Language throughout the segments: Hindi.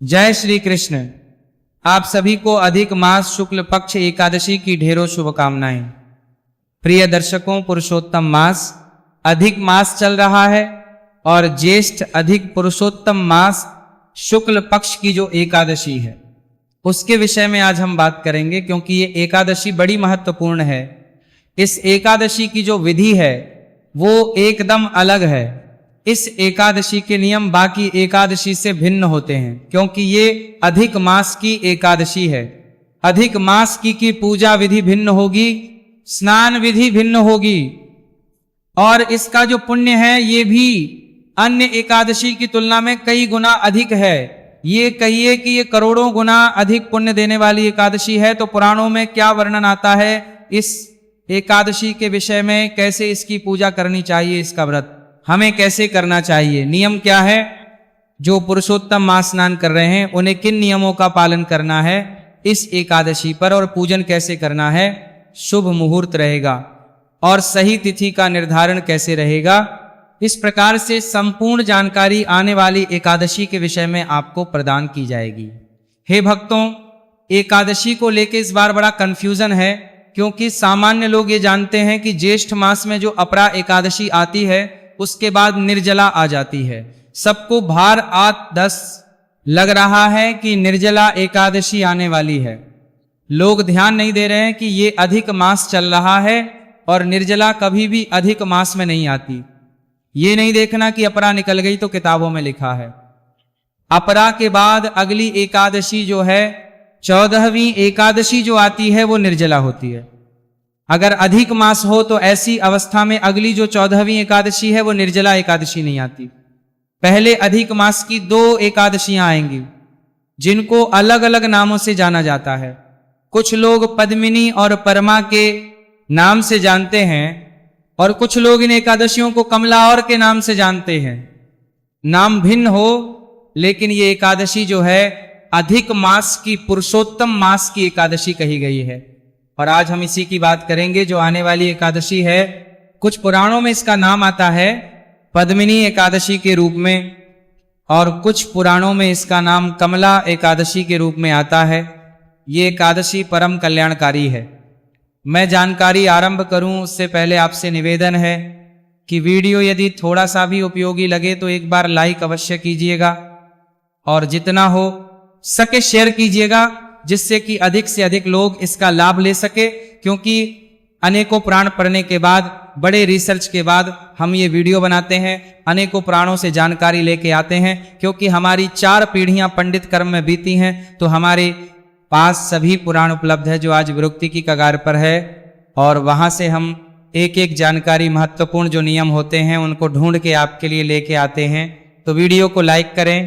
जय श्री कृष्ण। आप सभी को अधिक मास शुक्ल पक्ष एकादशी की ढेरों शुभकामनाएं। प्रिय दर्शकों, पुरुषोत्तम मास अधिक मास चल रहा है और ज्येष्ठ अधिक पुरुषोत्तम मास शुक्ल पक्ष की जो एकादशी है उसके विषय में आज हम बात करेंगे, क्योंकि ये एकादशी बड़ी महत्वपूर्ण है। इस एकादशी की जो विधि है वो एकदम अलग है। इस एकादशी के नियम बाकी एकादशी से भिन्न होते हैं, क्योंकि ये अधिक मास की एकादशी है। अधिक मास की पूजा विधि भिन्न होगी, स्नान विधि भिन्न होगी और इसका जो पुण्य है ये भी अन्य एकादशी की तुलना में कई गुना अधिक है। ये कहिए कि ये करोड़ों गुना अधिक पुण्य देने वाली एकादशी है। तो पुराणों में क्या वर्णन आता है इस एकादशी के विषय में, कैसे इसकी पूजा करनी चाहिए, इसका व्रत हमें कैसे करना चाहिए, नियम क्या है। जो पुरुषोत्तम मास स्नान कर रहे हैं उन्हें किन नियमों का पालन करना है इस एकादशी पर, और पूजन कैसे करना है, शुभ मुहूर्त रहेगा और सही तिथि का निर्धारण कैसे रहेगा। इस प्रकार से संपूर्ण जानकारी आने वाली एकादशी के विषय में आपको प्रदान की जाएगी। हे भक्तों, एकादशी को लेकर इस बार बड़ा कंफ्यूजन है, क्योंकि सामान्य लोग ये जानते हैं कि ज्येष्ठ मास में जो अपरा एकादशी आती है उसके बाद निर्जला आ जाती है। सबको भार 8-10 लग रहा है कि निर्जला एकादशी आने वाली है। लोग ध्यान नहीं दे रहे हैं कि ये अधिक मास चल रहा है और निर्जला कभी भी अधिक मास में नहीं आती। ये नहीं देखना कि अपरा निकल गई तो किताबों में लिखा है। अपरा के बाद अगली एकादशी जो है 14वीं एकादशी जो आती है वो निर्जला होती है। अगर अधिक मास हो तो ऐसी अवस्था में अगली जो 14वीं एकादशी है वो निर्जला एकादशी नहीं आती। पहले अधिक मास की 2 एकादशियां आएंगी जिनको अलग अलग नामों से जाना जाता है। कुछ लोग पद्मिनी और परमा के नाम से जानते हैं और कुछ लोग इन एकादशियों को कमला और के नाम से जानते हैं। नाम भिन्न हो, लेकिन ये एकादशी जो है अधिक मास की, पुरुषोत्तम मास की एकादशी कही गई है। और आज हम इसी की बात करेंगे। जो आने वाली एकादशी है, कुछ पुराणों में इसका नाम आता है पद्मिनी एकादशी के रूप में और कुछ पुराणों में इसका नाम कमला एकादशी के रूप में आता है। ये एकादशी परम कल्याणकारी है। मैं जानकारी आरंभ करूं उससे पहले आपसे निवेदन है कि वीडियो यदि थोड़ा सा भी उपयोगी लगे तो एक बार लाइक अवश्य कीजिएगा और जितना हो सके शेयर कीजिएगा, जिससे कि अधिक से अधिक लोग इसका लाभ ले सके। क्योंकि अनेकों पुराण पढ़ने के बाद, बड़े रिसर्च के बाद हम ये वीडियो बनाते हैं, अनेकों पुराणों से जानकारी लेके आते हैं। क्योंकि हमारी 4 पीढ़ियां पंडित कर्म में बीती हैं, तो हमारे पास सभी पुराण उपलब्ध है जो आज विरक्ति की कगार पर है। और वहां से हम एक एक जानकारी, महत्वपूर्ण जो नियम होते हैं उनको ढूंढ के आपके लिए लेके आते हैं। तो वीडियो को लाइक करें,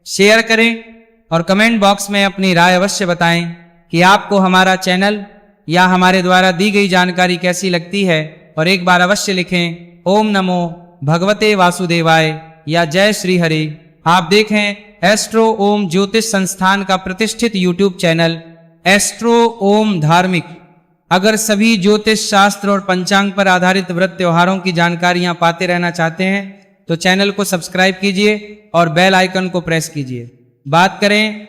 शेयर करें और कमेंट बॉक्स में अपनी राय अवश्य बताएं कि आपको हमारा चैनल या हमारे द्वारा दी गई जानकारी कैसी लगती है। और एक बार अवश्य लिखें ओम नमो भगवते वासुदेवाय या जय श्री हरि। आप देखें एस्ट्रो ओम ज्योतिष संस्थान का प्रतिष्ठित यूट्यूब चैनल एस्ट्रो ओम धार्मिक। अगर सभी ज्योतिष शास्त्र और पंचांग पर आधारित व्रत त्योहारों की जानकारियां पाते रहना चाहते हैं तो चैनल को सब्सक्राइब कीजिए और बेल आइकन को प्रेस कीजिए। बात करें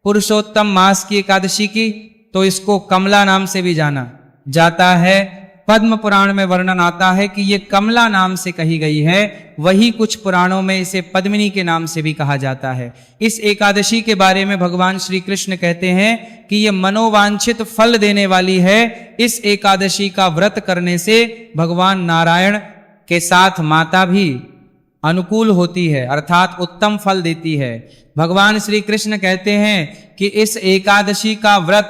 पुरुषोत्तम मास की एकादशी की, तो इसको कमला नाम से भी जाना जाता है। पद्म पुराण में वर्णन आता है कि ये कमला नाम से कही गई है। वही कुछ पुराणों में इसे पद्मिनी के नाम से भी कहा जाता है। इस एकादशी के बारे में भगवान श्री कृष्ण कहते हैं कि ये मनोवांछित फल देने वाली है। इस एकादशी का व्रत करने से भगवान नारायण के साथ माता भी अनुकूल होती है, अर्थात उत्तम फल देती है। भगवान श्री कृष्ण कहते हैं कि इस एकादशी का व्रत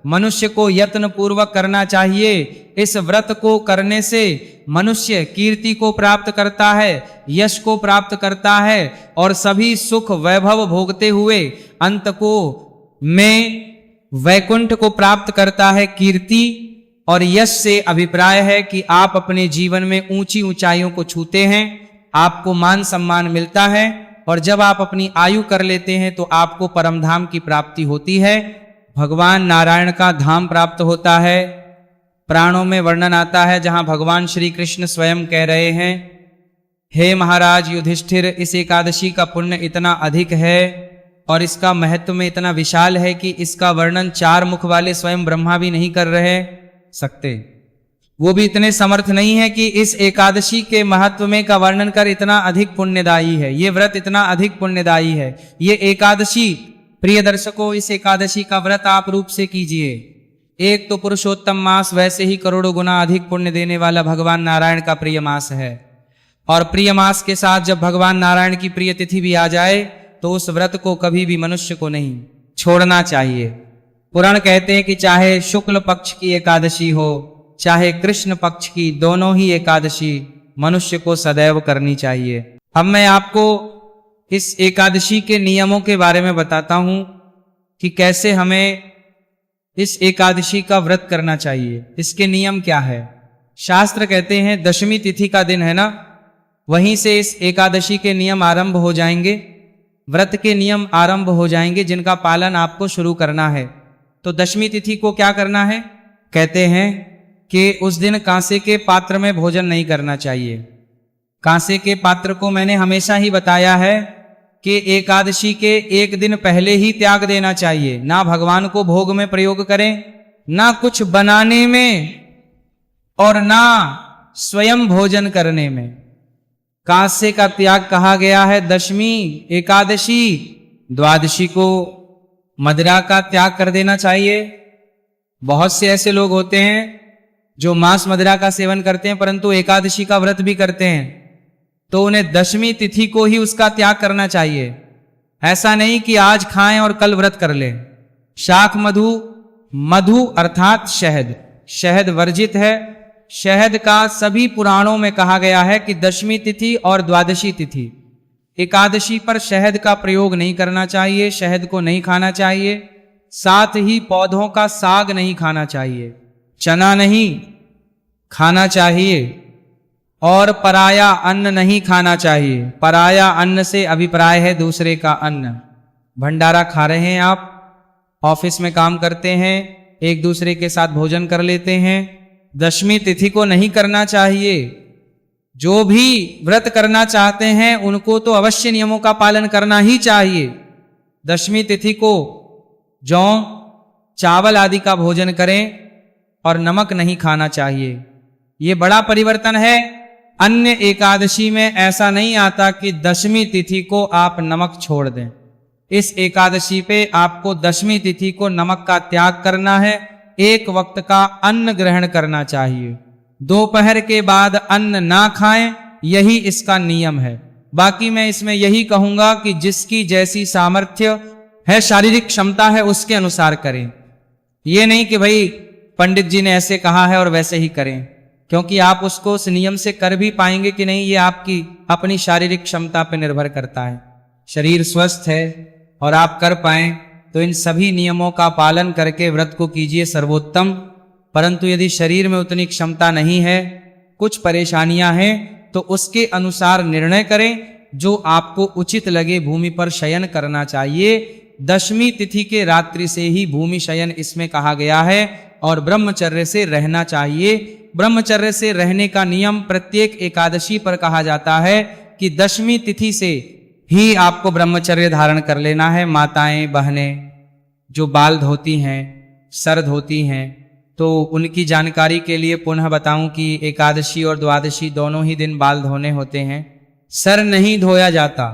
मनुष्य को यत्न पूर्वक करना चाहिए। इस व्रत को करने से मनुष्य कीर्ति को प्राप्त करता है, यश को प्राप्त करता है और सभी सुख वैभव भोगते हुए अंत को में वैकुंठ को प्राप्त करता है। कीर्ति और यश से अभिप्राय है कि आप अपने जीवन में ऊंची ऊंचाइयों को छूते हैं, आपको मान सम्मान मिलता है और जब आप अपनी आयु कर लेते हैं तो आपको परमधाम की प्राप्ति होती है, भगवान नारायण का धाम प्राप्त होता है। पुराणों में वर्णन आता है जहां भगवान श्री कृष्ण स्वयं कह रहे हैं, हे महाराज युधिष्ठिर, इस एकादशी का पुण्य इतना अधिक है और इसका महत्व में इतना विशाल है कि इसका वर्णन 4 मुख वाले स्वयं ब्रह्मा भी नहीं कर रहे सकते। वो भी इतने समर्थ नहीं है कि इस एकादशी के महत्व में का वर्णन कर इतना अधिक पुण्यदायी है, ये व्रत इतना अधिक पुण्यदायी है। ये एकादशी, प्रिय दर्शकों, इस एकादशी का व्रत आप रूप से कीजिए। एक तो पुरुषोत्तम मास, वैसे ही करोड़ों गुना अधिक पुण्य देने वाला भगवान नारायण का प्रिय मास है। और प्रिय मास के साथ जब भगवान नारायण की प्रिय तिथि भी आ जाए तो उस व्रत को कभी भी मनुष्य को नहीं छोड़ना चाहिए। पुराण कहते हैं कि चाहे शुक्ल पक्ष की एकादशी हो चाहे कृष्ण पक्ष की, दोनों ही एकादशी मनुष्य को सदैव करनी चाहिए। अब मैं आपको इस एकादशी के नियमों के बारे में बताता हूं कि कैसे हमें इस एकादशी का व्रत करना चाहिए। इसके नियम क्या है? शास्त्र कहते हैं दशमी तिथि का दिन है ना, वहीं से इस एकादशी के नियम आरंभ हो जाएंगे, व्रत के नियम आरंभ हो जाएंगे जिनका पालन आपको शुरू करना है। तो दशमी तिथि को क्या करना है? कहते हैं कि उस दिन कांसे के पात्र में भोजन नहीं करना चाहिए। कांसे के पात्र को मैंने हमेशा ही बताया है कि एकादशी के एक दिन पहले ही त्याग देना चाहिए। ना भगवान को भोग में प्रयोग करें, ना कुछ बनाने में, और ना स्वयं भोजन करने में। कांसे का त्याग कहा गया है दशमी, एकादशी, द्वादशी को मदिरा का त्याग कर देना चाहिए। बहुत से ऐसे लोग होते हैं जो मांस मदिरा का सेवन करते हैं परंतु एकादशी का व्रत भी करते हैं, तो उन्हें दशमी तिथि को ही उसका त्याग करना चाहिए। ऐसा नहीं कि आज खाएं और कल व्रत कर लें। शाक मधु, मधु अर्थात शहद, शहद वर्जित है। शहद का सभी पुराणों में कहा गया है कि दशमी तिथि और द्वादशी तिथि, एकादशी पर शहद का प्रयोग नहीं करना चाहिए, शहद को नहीं खाना चाहिए। साथ ही पौधों का साग नहीं खाना चाहिए, चना नहीं खाना चाहिए, और पराया अन्न नहीं खाना चाहिए। पराया अन्न से अभिप्राय है दूसरे का अन्न। भंडारा खा रहे हैं आप, ऑफिस में काम करते हैं, एक दूसरे के साथ भोजन कर लेते हैं, दशमी तिथि को नहीं करना चाहिए। जो भी व्रत करना चाहते हैं उनको तो अवश्य नियमों का पालन करना ही चाहिए। दशमी तिथि को जौ, चावल आदि का भोजन करें और नमक नहीं खाना चाहिए। ये बड़ा परिवर्तन है। अन्य एकादशी में ऐसा नहीं आता कि दशमी तिथि को आप नमक छोड़ दें। इस एकादशी पे आपको दशमी तिथि को नमक का त्याग करना है। एक वक्त का अन्न ग्रहण करना चाहिए, दोपहर के बाद अन्न ना खाएं, यही इसका नियम है। बाकी मैं इसमें यही कहूंगा कि जिसकी जैसी सामर्थ्य है, शारीरिक क्षमता है, उसके अनुसार करें। ये नहीं कि भाई पंडित जी ने ऐसे कहा है और वैसे ही करें, क्योंकि आप उसको उस नियम से कर भी पाएंगे कि नहीं, ये आपकी अपनी शारीरिक क्षमता पर निर्भर करता है। शरीर स्वस्थ है और आप कर पाएं तो इन सभी नियमों का पालन करके व्रत को कीजिए सर्वोत्तम। परंतु यदि शरीर में उतनी क्षमता नहीं है, कुछ परेशानियां हैं, तो उसके अनुसार निर्णय करें जो आपको उचित लगे। भूमि पर शयन करना चाहिए। दशमी तिथि के रात्रि से ही भूमि शयन इसमें कहा गया है, और ब्रह्मचर्य से रहना चाहिए। ब्रह्मचर्य से रहने का नियम प्रत्येक एकादशी पर कहा जाता है कि दशमी तिथि से ही आपको ब्रह्मचर्य धारण कर लेना है। माताएं बहनें जो बाल धोती हैं, सर धोती हैं, तो उनकी जानकारी के लिए पुनः बताऊं कि एकादशी और द्वादशी दोनों ही दिन बाल धोने होते हैं, सर नहीं धोया जाता।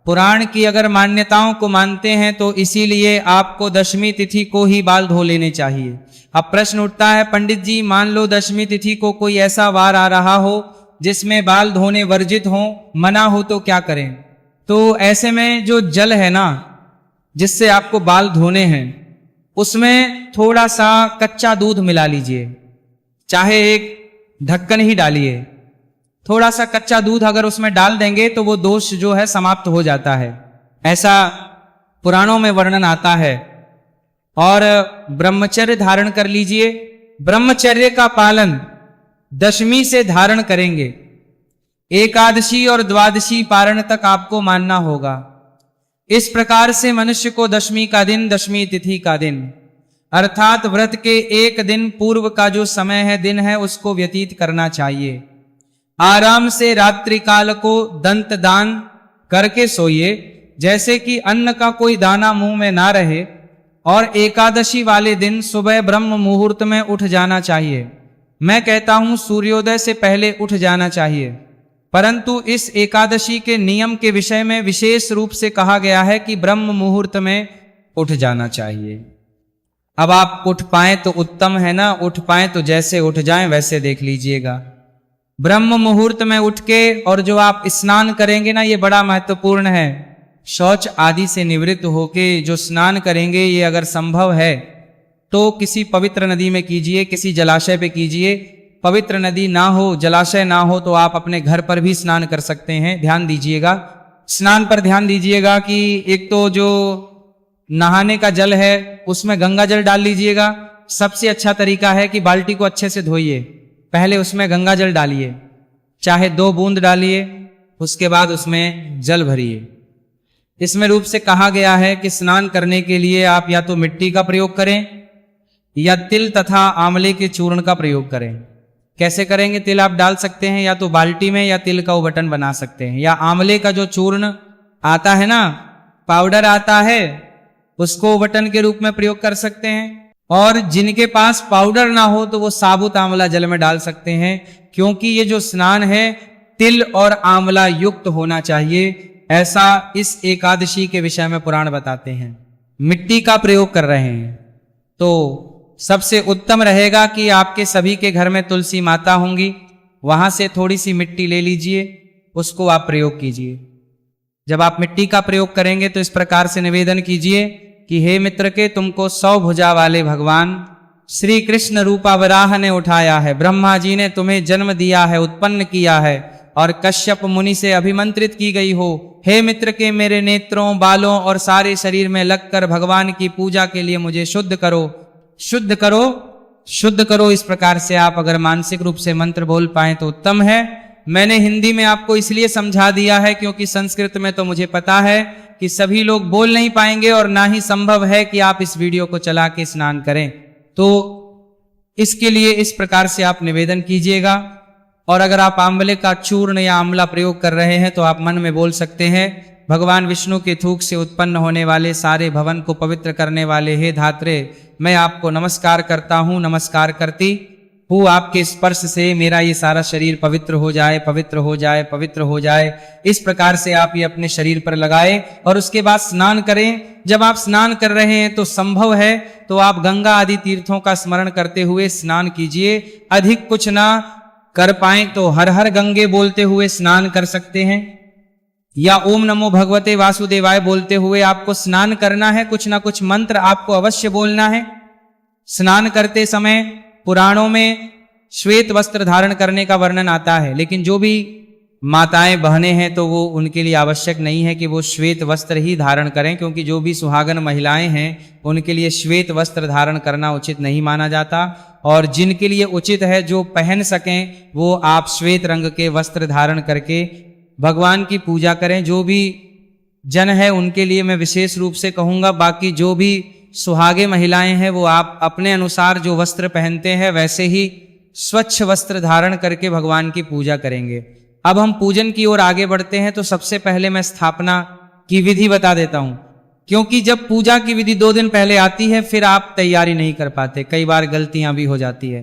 पुराण की अगर मान्यताओं को मानते हैं तो इसीलिए आपको दशमी तिथि को ही बाल धो लेने चाहिए। अब प्रश्न उठता है, पंडित जी मान लो दशमी तिथि को कोई ऐसा वार आ रहा हो जिसमें बाल धोने वर्जित हो, मना हो, तो क्या करें? तो ऐसे में जो जल है ना जिससे आपको बाल धोने हैं, उसमें थोड़ा सा कच्चा दूध मिला लीजिए, चाहे एक ढक्कन ही डालिए। थोड़ा सा कच्चा दूध अगर उसमें डाल देंगे तो वो दोष जो है समाप्त हो जाता है, ऐसा पुराणों में वर्णन आता है। और ब्रह्मचर्य धारण कर लीजिए। ब्रह्मचर्य का पालन दशमी से धारण करेंगे, एकादशी और द्वादशी पारण तक आपको मानना होगा। इस प्रकार से मनुष्य को दशमी का दिन, दशमी तिथि का दिन अर्थात व्रत के एक दिन पूर्व का जो समय है, दिन है, उसको व्यतीत करना चाहिए। आराम से रात्रि काल को दंत दान करके सोइए। जैसे कि अन्न का कोई दाना मुंह में ना रहे, और एकादशी वाले दिन सुबह ब्रह्म मुहूर्त में उठ जाना चाहिए। मैं कहता हूं सूर्योदय से पहले उठ जाना चाहिए, परंतु इस एकादशी के नियम के विषय में विशेष रूप से कहा गया है कि ब्रह्म मुहूर्त में उठ जाना चाहिए। अब आप उठ पाए तो उत्तम है ना, उठ पाए तो जैसे उठ जाएं वैसे देख लीजिएगा। ब्रह्म मुहूर्त में उठ के और जो आप स्नान करेंगे ना, ये बड़ा महत्वपूर्ण है। शौच आदि से निवृत्त होके जो स्नान करेंगे, ये अगर संभव है तो किसी पवित्र नदी में कीजिए, किसी जलाशय पे कीजिए। पवित्र नदी ना हो, जलाशय ना हो तो आप अपने घर पर भी स्नान कर सकते हैं। ध्यान दीजिएगा, स्नान पर ध्यान दीजिएगा कि एक तो जो नहाने का जल है उसमें गंगा जल डाल लीजिएगा। सबसे अच्छा तरीका है कि बाल्टी को अच्छे से धोइए, पहले उसमें गंगा जल डालिए, चाहे 2 बूंद डालिए, उसके बाद उसमें जल भरिए। इसमें रूप से कहा गया है कि स्नान करने के लिए आप या तो मिट्टी का प्रयोग करें या तिल तथा आंवले के चूर्ण का प्रयोग करें। कैसे करेंगे? तिल आप डाल सकते हैं या तो बाल्टी में, या तिल का उबटन बना सकते हैं, या आंवले का जो चूर्ण आता है ना, पाउडर आता है, उसको उबटन के रूप में प्रयोग कर सकते हैं। और जिनके पास पाउडर ना हो तो वो साबुत आंवला जल में डाल सकते हैं, क्योंकि ये जो स्नान है तिल और आंवला युक्त होना चाहिए, ऐसा इस एकादशी के विषय में पुराण बताते हैं। मिट्टी का प्रयोग कर रहे हैं तो सबसे उत्तम रहेगा कि आपके सभी के घर में तुलसी माता होंगी, वहां से थोड़ी सी मिट्टी ले लीजिए, उसको आप प्रयोग कीजिए। जब आप मिट्टी का प्रयोग करेंगे तो इस प्रकार से निवेदन कीजिए कि हे मित्र के, तुमको 100 भुजा वाले भगवान श्री कृष्ण रूपा वराह ने उठाया है। ब्रह्मा जी ने तुम्हें जन्म दिया है, उत्पन्न किया है, और कश्यप मुनि से अभिमंत्रित की गई हो। हे मित्र के, मेरे नेत्रों, बालों और सारे शरीर में लगकर भगवान की पूजा के लिए मुझे शुद्ध करो, शुद्ध करो, शुद्ध करो। इस प्रकार से आप अगर मानसिक रूप से मंत्र बोल पाए तो उत्तम है। मैंने हिंदी में आपको इसलिए समझा दिया है क्योंकि संस्कृत में तो मुझे पता है कि सभी लोग बोल नहीं पाएंगे और ना ही संभव है कि आप इस वीडियो को चला के स्नान करें। तो इसके लिए इस प्रकार से आप निवेदन कीजिएगा। और अगर आप आंवले का चूर्ण या आंवला प्रयोग कर रहे हैं तो आप मन में बोल सकते हैं, भगवान विष्णु के थूक से उत्पन्न होने वाले सारे भवन को पवित्र करने वाले हे धात्रे, मैं आपको नमस्कार करता हूँ, नमस्कार करती हूँ। आपके स्पर्श से मेरा ये सारा शरीर पवित्र हो जाए, पवित्र हो जाए, पवित्र हो जाए। इस प्रकार से आप ये अपने शरीर पर लगाए और उसके बाद स्नान करें। जब आप स्नान कर रहे हैं तो संभव है तो आप गंगा आदि तीर्थों का स्मरण करते हुए स्नान कीजिए। अधिक कुछ ना कर पाए तो हर हर गंगे बोलते हुए स्नान कर सकते हैं, या ओम नमो भगवते वासुदेवाय बोलते हुए आपको स्नान करना है। कुछ ना कुछ मंत्र आपको अवश्य बोलना है। स्नान करते समय पुराणों में श्वेत वस्त्र धारण करने का वर्णन आता है, लेकिन जो भी माताएं बहनें हैं तो वो उनके लिए आवश्यक नहीं है कि वो श्वेत वस्त्र ही धारण करें, क्योंकि जो भी सुहागन महिलाएं हैं उनके लिए श्वेत वस्त्र धारण करना उचित नहीं माना जाता। और जिनके लिए उचित है, जो पहन सकें, वो आप श्वेत रंग के वस्त्र धारण करके भगवान की पूजा करें। जो भी जन है उनके लिए मैं विशेष रूप से कहूँगा, बाकी जो भी सुहागे महिलाएं हैं वो आप अपने अनुसार जो वस्त्र पहनते हैं वैसे ही स्वच्छ वस्त्र धारण करके भगवान की पूजा करेंगे। अब हम पूजन की ओर आगे बढ़ते हैं तो सबसे पहले मैं स्थापना की विधि बता देता हूं, क्योंकि जब पूजा की विधि 2 दिन पहले आती है फिर आप तैयारी नहीं कर पाते, कई बार गलतियां भी हो जाती है।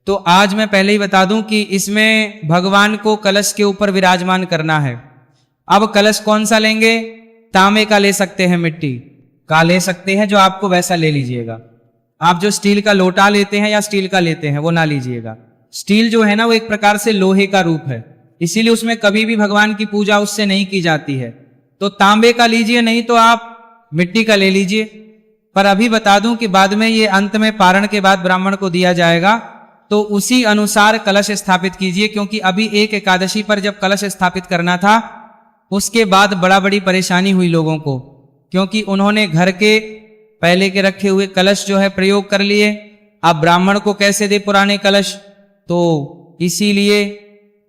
तो आज मैं पहले ही बता दूं कि इसमें भगवान को कलश के ऊपर विराजमान करना है। अब कलश कौन सा लेंगे? तांबे का ले सकते हैं, मिट्टी का ले सकते हैं, जो आपको वैसा ले लीजिएगा। आप जो स्टील का लोटा लेते हैं या स्टील का लेते हैं वो ना लीजिएगा। स्टील जो है ना वो एक प्रकार से लोहे का रूप है, इसीलिए उसमें कभी भी भगवान की पूजा उससे नहीं की जाती है। तो तांबे का लीजिए, नहीं तो आप मिट्टी का ले लीजिए। पर अभी बता दूं कि बाद में ये अंत में पारण के बाद ब्राह्मण को दिया जाएगा, तो उसी अनुसार कलश स्थापित कीजिए। क्योंकि अभी एक एकादशी पर जब कलश स्थापित करना था उसके बाद बड़ी परेशानी हुई लोगों को, क्योंकि उन्होंने घर के पहले के रखे हुए कलश जो है प्रयोग कर लिए। अब ब्राह्मण को कैसे दे पुराने कलश? तो इसीलिए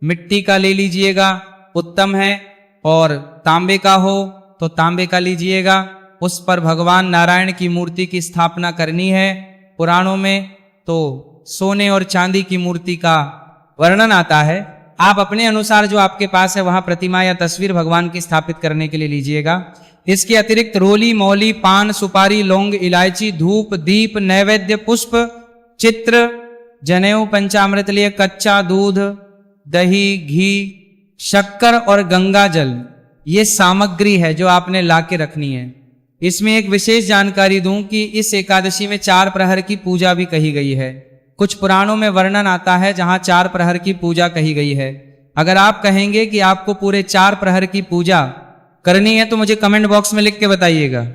मिट्टी का ले लीजिएगा, उत्तम है। और तांबे का हो तो तांबे का लीजिएगा। उस पर भगवान नारायण की मूर्ति की स्थापना करनी है। पुराणों में तो सोने और चांदी की मूर्ति का वर्णन आता है, आप अपने अनुसार जो आपके पास है वहां प्रतिमा या तस्वीर भगवान की स्थापित करने के लिए लीजिएगा। इसके अतिरिक्त रोली, मौली, पान, सुपारी, लौंग, इलायची, धूप, दीप, नैवेद्य, पुष्प, चित्र, जनेऊ, पंचामृत लिए कच्चा दूध, दही, घी, शक्कर और गंगा जल, ये सामग्री है जो आपने लाके रखनी है। इसमें एक विशेष जानकारी दूं कि इस एकादशी में 4 प्रहर की पूजा भी कही गई है। कुछ पुराणों में वर्णन आता है जहां 4 प्रहर की पूजा कही गई है। अगर आप कहेंगे कि आपको पूरे 4 प्रहर की पूजा करनी है तो मुझे कमेंट बॉक्स में लिख के बताइएगा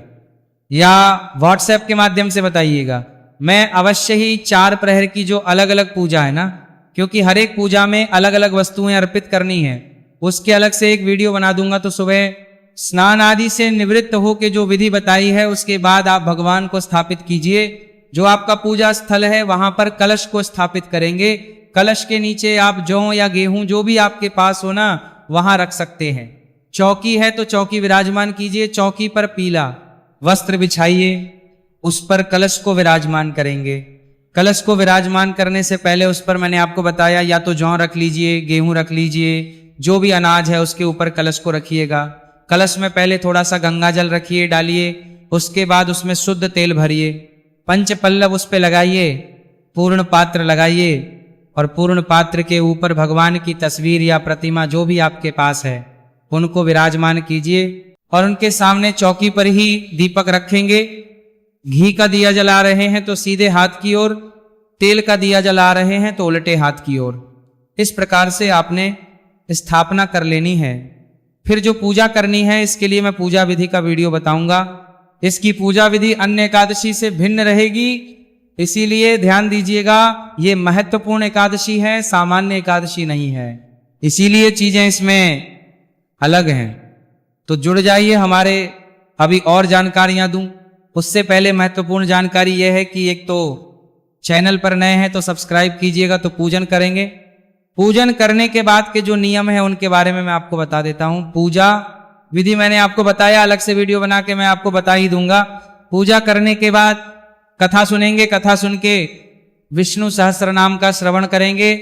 या व्हाट्सएप के माध्यम से बताइएगा। मैं अवश्य ही 4 प्रहर की जो अलग अलग पूजा है ना, क्योंकि हर एक पूजा में अलग अलग वस्तुएं अर्पित करनी है, उसके अलग से एक वीडियो बना दूंगा। तो सुबह स्नान आदि से निवृत्त होकर जो विधि बताई है उसके बाद आप भगवान को स्थापित कीजिए। जो आपका पूजा स्थल है वहां पर कलश को स्थापित करेंगे। कलश के नीचे आप जौ या गेहूं जो भी आपके पास हो ना वहां रख सकते हैं। चौकी है तो चौकी विराजमान कीजिए। चौकी पर पीला वस्त्र बिछाइए, उस पर कलश को विराजमान करेंगे। कलश को विराजमान करने से पहले उस पर मैंने आपको बताया या तो जौ रख लीजिए, गेहूं रख लीजिए, जो भी अनाज है उसके ऊपर कलश को रखिएगा। कलश में पहले थोड़ा सा गंगा जल रखिए, डालिए, उसके बाद उसमें शुद्ध तेल भरिए, पंच पल्लव उस पे लगाइए, पूर्ण पात्र लगाइए और पूर्ण पात्र के ऊपर भगवान की तस्वीर या प्रतिमा जो भी आपके पास है उनको विराजमान कीजिए और उनके सामने चौकी पर ही दीपक रखेंगे। घी का दिया जला रहे हैं तो सीधे हाथ की ओर, तेल का दिया जला रहे हैं तो उल्टे हाथ की ओर। इस प्रकार से आपने स्थापना कर लेनी है। फिर जो पूजा करनी है इसके लिए मैं पूजा विधि का वीडियो बताऊंगा। इसकी पूजा विधि अन्य एकादशी से भिन्न रहेगी, इसीलिए ध्यान दीजिएगा। ये महत्वपूर्ण एकादशी है, सामान्य एकादशी नहीं है, इसीलिए चीजें इसमें अलग हैं। तो जुड़ जाइए हमारे, अभी और जानकारियां दूं। उससे पहले महत्वपूर्ण जानकारी यह है कि एक तो चैनल पर नए हैं तो सब्सक्राइब कीजिएगा। तो पूजन करेंगे, पूजन करने के बाद के जो नियम है उनके बारे में मैं आपको बता देता हूं। पूजा विधि मैंने आपको बताया, अलग से वीडियो बना के मैं आपको बता ही दूंगा। पूजा करने के बाद कथा सुनेंगे, कथा सुन के विष्णु सहस्त्र नाम का श्रवण करेंगे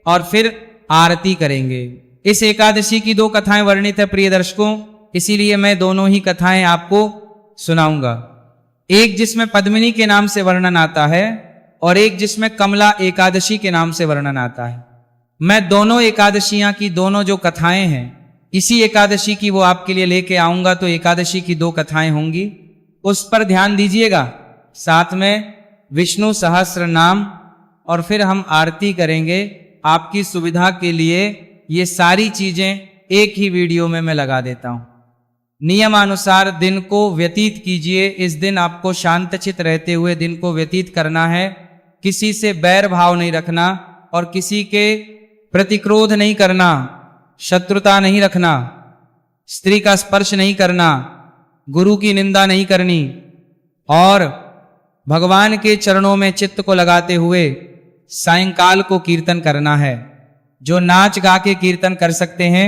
और फिर आरती करेंगे। इस एकादशी की 2 कथाएं वर्णित है प्रिय दर्शकों, इसीलिए मैं दोनों ही कथाएं आपको सुनाऊंगा। एक जिसमें पद्मिनी के नाम से वर्णन आता है और एक जिसमें कमला एकादशी के नाम से वर्णन आता है। मैं दोनों एकादशियां की दोनों जो कथाएं हैं इसी एकादशी की वो आपके लिए लेके आऊंगा। तो एकादशी की 2 कथाएं होंगी, उस पर ध्यान दीजिएगा। साथ में विष्णु सहस्त्र नाम और फिर हम आरती करेंगे। आपकी सुविधा के लिए ये सारी चीजें एक ही वीडियो में मैं लगा देता हूं। नियमानुसार दिन को व्यतीत कीजिए। इस दिन आपको शांतचित रहते हुए दिन को व्यतीत करना है। किसी से बैर भाव नहीं रखना और किसी के प्रतिक्रोध नहीं करना, शत्रुता नहीं रखना, स्त्री का स्पर्श नहीं करना, गुरु की निंदा नहीं करनी और भगवान के चरणों में चित्त को लगाते हुए सायंकाल को कीर्तन करना है। जो नाच गा के कीर्तन कर सकते हैं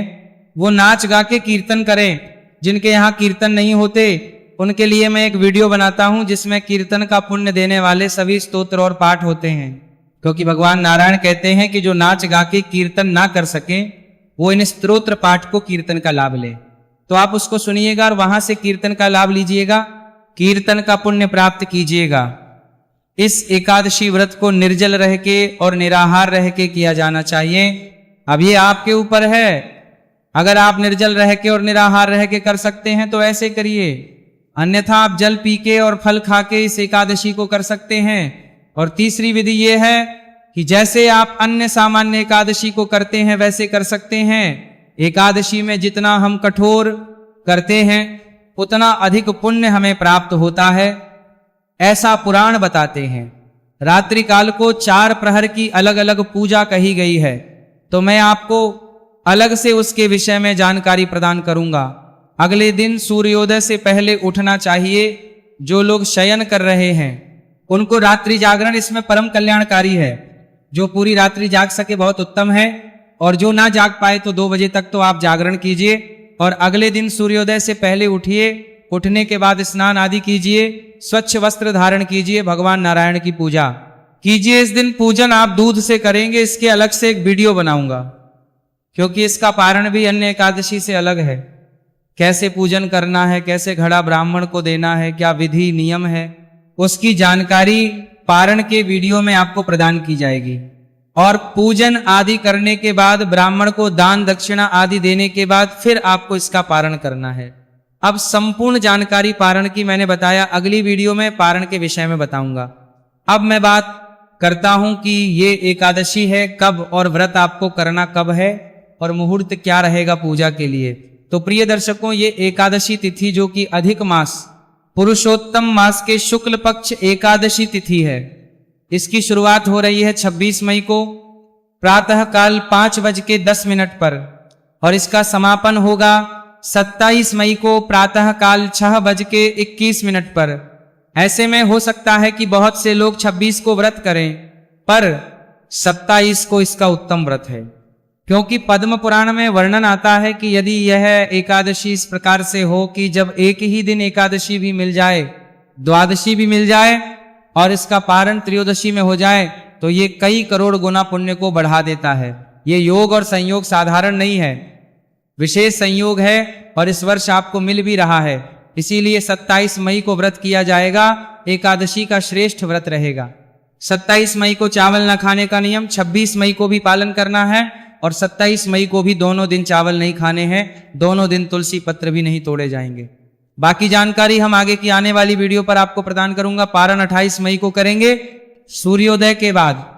वो नाच गा के कीर्तन करें। जिनके यहाँ कीर्तन नहीं होते उनके लिए मैं एक वीडियो बनाता हूं जिसमें कीर्तन का पुण्य देने वाले सभी स्तोत्र और पाठ होते हैं, क्योंकि भगवान नारायण कहते हैं कि जो नाच गा के कीर्तन ना कर सके वो इन स्तोत्र पाठ को कीर्तन का लाभ ले। तो आप उसको सुनिएगा और वहां से कीर्तन का लाभ लीजिएगा, कीर्तन का पुण्य प्राप्त कीजिएगा। इस एकादशी व्रत को निर्जल रह के और निराहार रह के किया जाना चाहिए। अब ये आपके ऊपर है, अगर आप निर्जल रह के और निराहार रह के कर सकते हैं तो ऐसे करिए, अन्यथा आप जल पी के और फल खा के इस एकादशी को कर सकते हैं। और तीसरी विधि ये है कि जैसे आप अन्य सामान्य एकादशी को करते हैं वैसे कर सकते हैं। एकादशी में जितना हम कठोर करते हैं उतना अधिक पुण्य हमें प्राप्त होता है, ऐसा पुराण बताते हैं। रात्रि काल को 4 प्रहर की अलग अलग पूजा कही गई है, तो मैं आपको अलग से उसके विषय में जानकारी प्रदान करूंगा। अगले दिन सूर्योदय से पहले उठना चाहिए। जो लोग शयन कर रहे हैं उनको रात्रि जागरण इसमें परम कल्याणकारी है। जो पूरी रात्रि जाग सके बहुत उत्तम है, और जो ना जाग पाए तो 2 बजे तक तो आप जागरण कीजिए और अगले दिन सूर्योदय से पहले उठिए। उठने के बाद स्नान आदि कीजिए, स्वच्छ वस्त्र धारण कीजिए, भगवान नारायण की पूजा कीजिए। इस दिन पूजन आप दूध से करेंगे, इसके अलग से एक वीडियो बनाऊंगा। क्योंकि इसका पारण भी अन्य एकादशी से अलग है। कैसे पूजन करना है, कैसे घड़ा ब्राह्मण को देना है, क्या विधि नियम है, उसकी जानकारी पारण के वीडियो में आपको प्रदान की जाएगी। और पूजन आदि करने के बाद, ब्राह्मण को दान दक्षिणा आदि देने के बाद फिर आपको इसका पारण करना है। अब संपूर्ण जानकारी पारण की मैंने बताया, अगली वीडियो में पारण के विषय में बताऊंगा। अब मैं बात करता हूं कि ये एकादशी है कब और व्रत आपको करना कब है और मुहूर्त क्या रहेगा पूजा के लिए। तो प्रिय दर्शकों, ये एकादशी तिथि जो कि अधिक मास पुरुषोत्तम मास के शुक्ल पक्ष एकादशी तिथि है, इसकी शुरुआत हो रही है 26 मई को प्रातः काल 5:10 पर और इसका समापन होगा 27 मई को प्रातः काल 6:21 पर। ऐसे में हो सकता है कि बहुत से लोग 26 को व्रत करें, पर 27 को इसका उत्तम व्रत है, क्योंकि पद्म पुराण में वर्णन आता है कि यदि यह एकादशी इस प्रकार से हो कि जब एक ही दिन एकादशी भी मिल जाए, द्वादशी भी मिल जाए और इसका पारण त्रयोदशी में हो जाए, तो ये कई करोड़ गुना पुण्य को बढ़ा देता है। ये योग और संयोग साधारण नहीं है, विशेष संयोग है और इस वर्ष आपको मिल भी रहा है। इसीलिए 27 मई को व्रत किया जाएगा, एकादशी का श्रेष्ठ व्रत रहेगा। 27 मई को चावल न खाने का नियम 26 मई को भी पालन करना है और 27 मई को भी दोनों दिन चावल नहीं खाने हैं, दोनों दिन तुलसी पत्र भी नहीं तोड़े जाएंगे। बाकी जानकारी हम आगे की आने वाली वीडियो पर आपको प्रदान करूंगा। पारण 28 मई को करेंगे सूर्योदय के बाद।